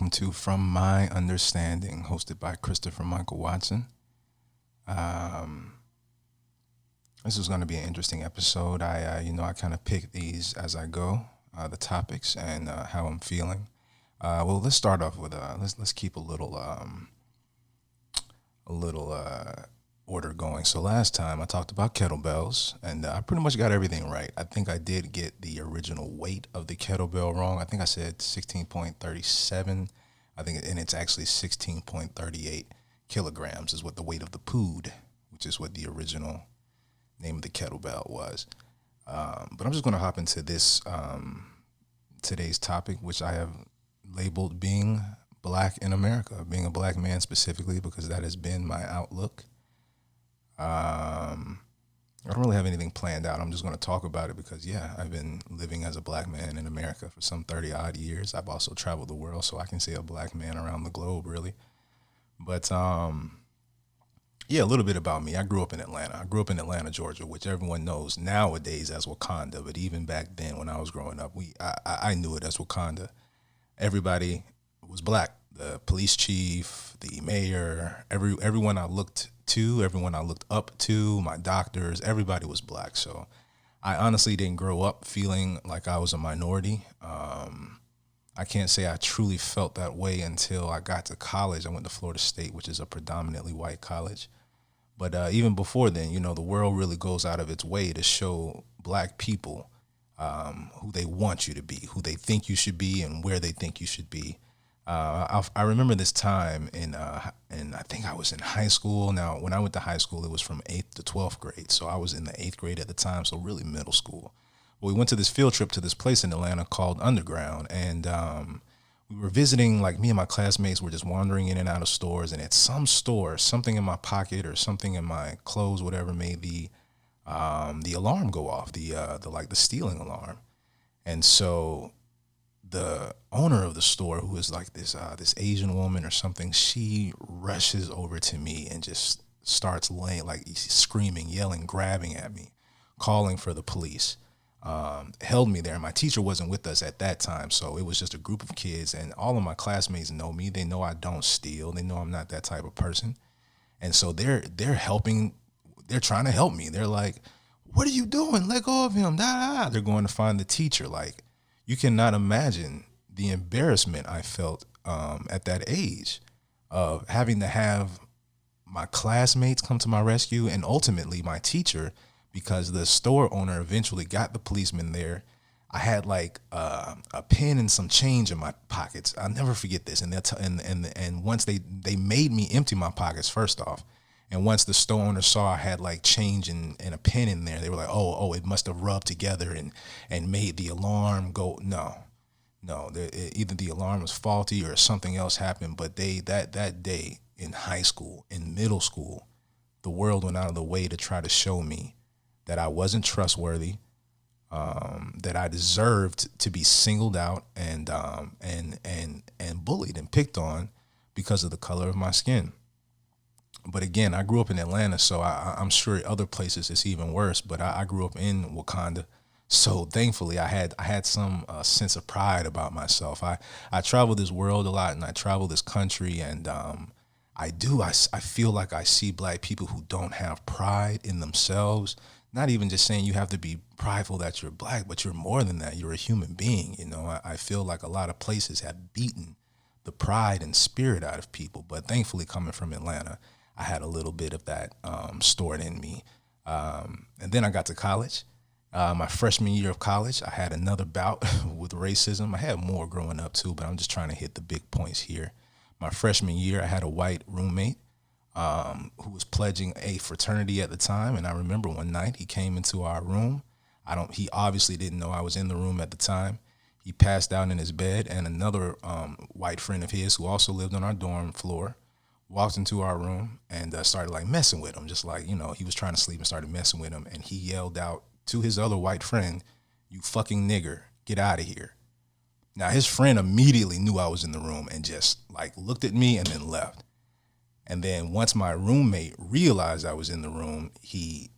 welcome to From My Understanding, hosted by Christopher Michael Watson. Um, this is going to be an interesting episode. I kind of pick these as I go, the topics and how I'm feeling. Well, let's start off with let's keep a little order going. So last time I talked about kettlebells, and I pretty much got everything right. I think I did get the original weight of the kettlebell wrong. I think I said 16.37. And it's actually 16.38 kilograms is what the weight of the pood, which is what the original name of the kettlebell was. But I'm just going to hop into this today's topic, which I have labeled being black in America, being a black man specifically, because that has been my outlook. I don't really have anything planned out. I'm just going to talk about it because, I've been living as a black man in America for some 30 odd years. I've also traveled the world, so I can say a black man around the globe, really. But, a little bit about me. I grew up in Atlanta. I grew up in Atlanta, Georgia, which everyone knows nowadays as Wakanda. But even back then when I was growing up, I knew it as Wakanda. Everybody was black. The police chief, the mayor, everyone I looked to, everyone I looked up to, my doctors, everybody was black. So I honestly didn't grow up feeling like I was a minority. I can't say I truly felt that way until I got to college. I went to Florida State, which is a predominantly white college. But even before then, the world really goes out of its way to show black people who they want you to be, who they think you should be, and where they think you should be. I remember this time in I think I was in high school. Now, when I went to high school, it was from 8th to 12th grade. So I was in the 8th grade at the time, so really middle school. But we went to this field trip to this place in Atlanta called Underground. And we were visiting, like me and my classmates were just wandering in and out of stores. And at some store, something in my pocket or something in my clothes, whatever, made the alarm go off, the stealing alarm. And so the owner of the store, who is like this Asian woman or something, she rushes over to me and just starts screaming, yelling, grabbing at me, calling for the police. Held me there. My teacher wasn't with us at that time, so it was just a group of kids, and all of my classmates know me. They know I don't steal. They know I'm not that type of person, and so they're helping. They're trying to help me. They're like, "What are you doing? Let go of him!" Da, da. They're going to find the teacher. Like, you cannot imagine the embarrassment I felt at that age of having to have my classmates come to my rescue and ultimately my teacher, because the store owner eventually got the policeman there. I had a pen and some change in my pockets. I'll never forget this. And once they made me empty my pockets first off. And once the store owner saw I had change and a pen in there, they were like, oh, it must have rubbed together and made the alarm go. No, either the alarm was faulty or something else happened. But that day in high school, in middle school, the world went out of the way to try to show me that I wasn't trustworthy, that I deserved to be singled out and bullied and picked on because of the color of my skin. But again, I grew up in Atlanta, so I'm sure other places it's even worse. But I grew up in Wakanda, so thankfully I had some sense of pride about myself. I travel this world a lot, and I travel this country, and I feel like I see black people who don't have pride in themselves. Not even just saying you have to be prideful that you're black, but you're more than that. You're a human being. I feel like a lot of places have beaten the pride and spirit out of people. But thankfully, coming from Atlanta, I had a little bit of that stored in me. And then I got to college. My freshman year of college, I had another bout with racism. I had more growing up too, but I'm just trying to hit the big points here. My freshman year, I had a white roommate who was pledging a fraternity at the time. And I remember one night he came into our room. He obviously didn't know I was in the room at the time. He passed out in his bed, and another white friend of his who also lived on our dorm floor walked into our room and started messing with him. Just he was trying to sleep and started messing with him. And he yelled out to his other white friend, "You fucking nigger, get out of here." Now his friend immediately knew I was in the room and just looked at me and then left. And then once my roommate realized I was in the room, he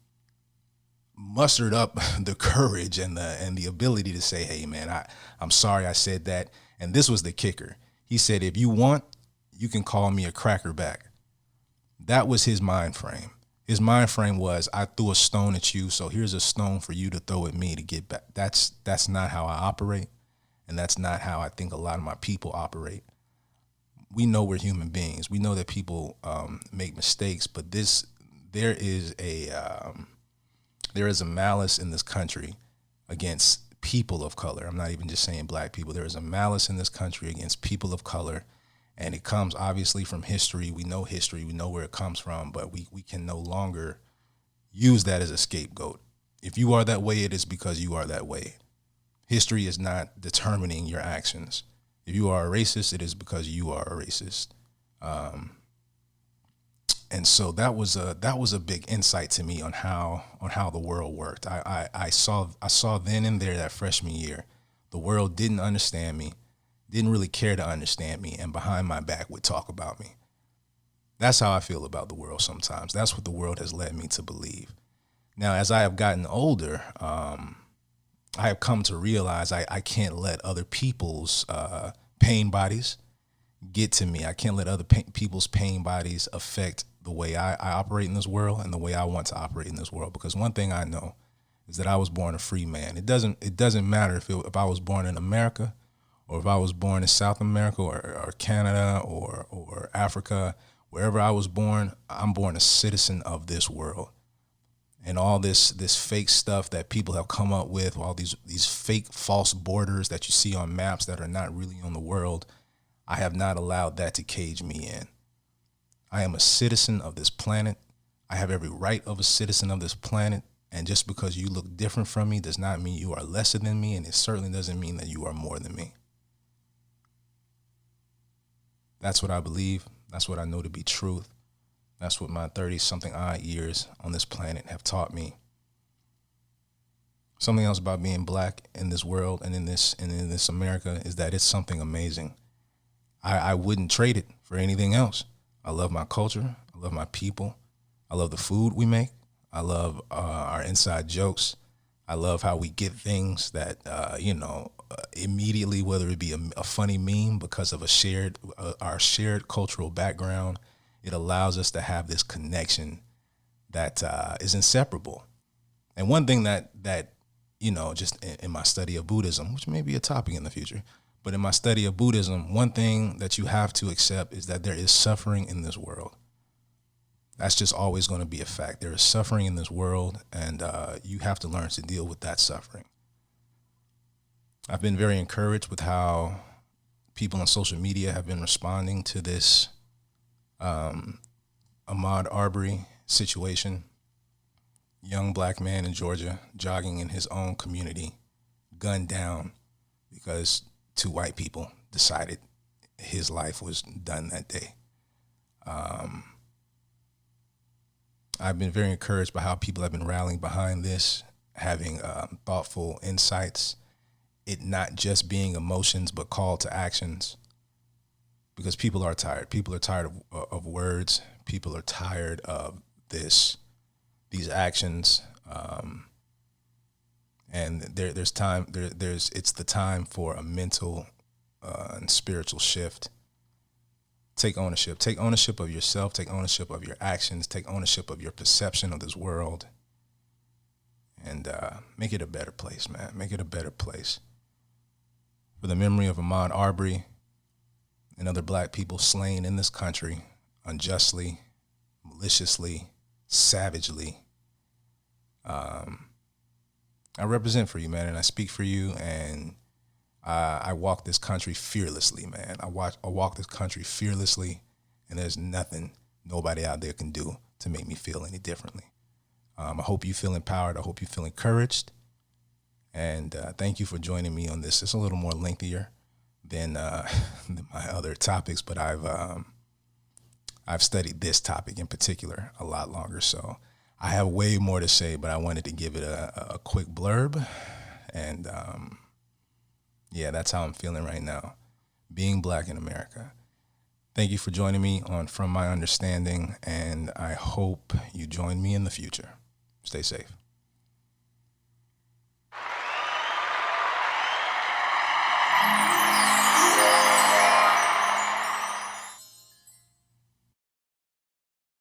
mustered up the courage and the ability to say, "Hey man, I'm sorry I said that." And this was the kicker. He said, if you want, you can call me a crackerback. That was his mind frame. His mind frame was, I threw a stone at you, so here's a stone for you to throw at me to get back. That's not how I operate, and that's not how I think a lot of my people operate. We know we're human beings. We know that people make mistakes, but there is a malice in this country against people of color. I'm not even just saying black people. There is a malice in this country against people of color. And it comes obviously from history. We know history. We know where it comes from, but we can no longer use that as a scapegoat. If you are that way, it is because you are that way. History is not determining your actions. If you are a racist, it is because you are a racist. And so that was a big insight to me on how the world worked. I saw then and there that freshman year, the world didn't understand me, didn't really care to understand me, and behind my back would talk about me. That's how I feel about the world sometimes. That's what the world has led me to believe. Now, as I have gotten older, I have come to realize I can't let other people's pain bodies get to me. I can't let other people's pain bodies affect the way I operate in this world and the way I want to operate in this world. Because one thing I know is that I was born a free man. It doesn't matter if I was born in America, or if I was born in South America or Canada or Africa. Wherever I was born, I'm born a citizen of this world. And all this fake stuff that people have come up with, all these fake false borders that you see on maps that are not really on the world, I have not allowed that to cage me in. I am a citizen of this planet. I have every right of a citizen of this planet. And just because you look different from me does not mean you are lesser than me, and it certainly doesn't mean that you are more than me. That's what I believe. That's what I know to be truth. That's what my 30-something odd years on this planet have taught me. Something else about being black in this world and in this America is that it's something amazing. I wouldn't trade it for anything else. I love my culture. I love my people. I love the food we make. I love our inside jokes. I love how we get things that, immediately, whether it be a funny meme because of our shared cultural background, it allows us to have this connection that is inseparable. And one thing that just in my study of Buddhism, which may be a topic in the future, but in my study of Buddhism, one thing that you have to accept is that there is suffering in this world. That's just always going to be a fact. There is suffering in this world, and you have to learn to deal with that suffering. I've been very encouraged with how people on social media have been responding to this Ahmaud Arbery situation. Young black man in Georgia jogging in his own community, gunned down because two white people decided his life was done that day. I've been very encouraged by how people have been rallying behind this, having thoughtful insights, it not just being emotions, but call to actions. Because people are tired. People are tired of words. People are tired of these actions. And there's time. It's the time for a mental and spiritual shift. Take ownership. Take ownership of yourself. Take ownership of your actions. Take ownership of your perception of this world. And make it a better place, man. Make it a better place. For the memory of Ahmaud Arbery and other black people slain in this country unjustly, maliciously, savagely. I represent for you, man, and I speak for you, and I walk this country fearlessly, man. I walk this country fearlessly, and there's nothing nobody out there can do to make me feel any differently. I hope you feel empowered. I hope you feel encouraged. And thank you for joining me on this. It's a little more lengthier than my other topics, but I've studied this topic in particular a lot longer. So I have way more to say, but I wanted to give it a quick blurb. And yeah, that's how I'm feeling right now, being black in America. Thank you for joining me on From My Understanding, and I hope you join me in the future. Stay safe.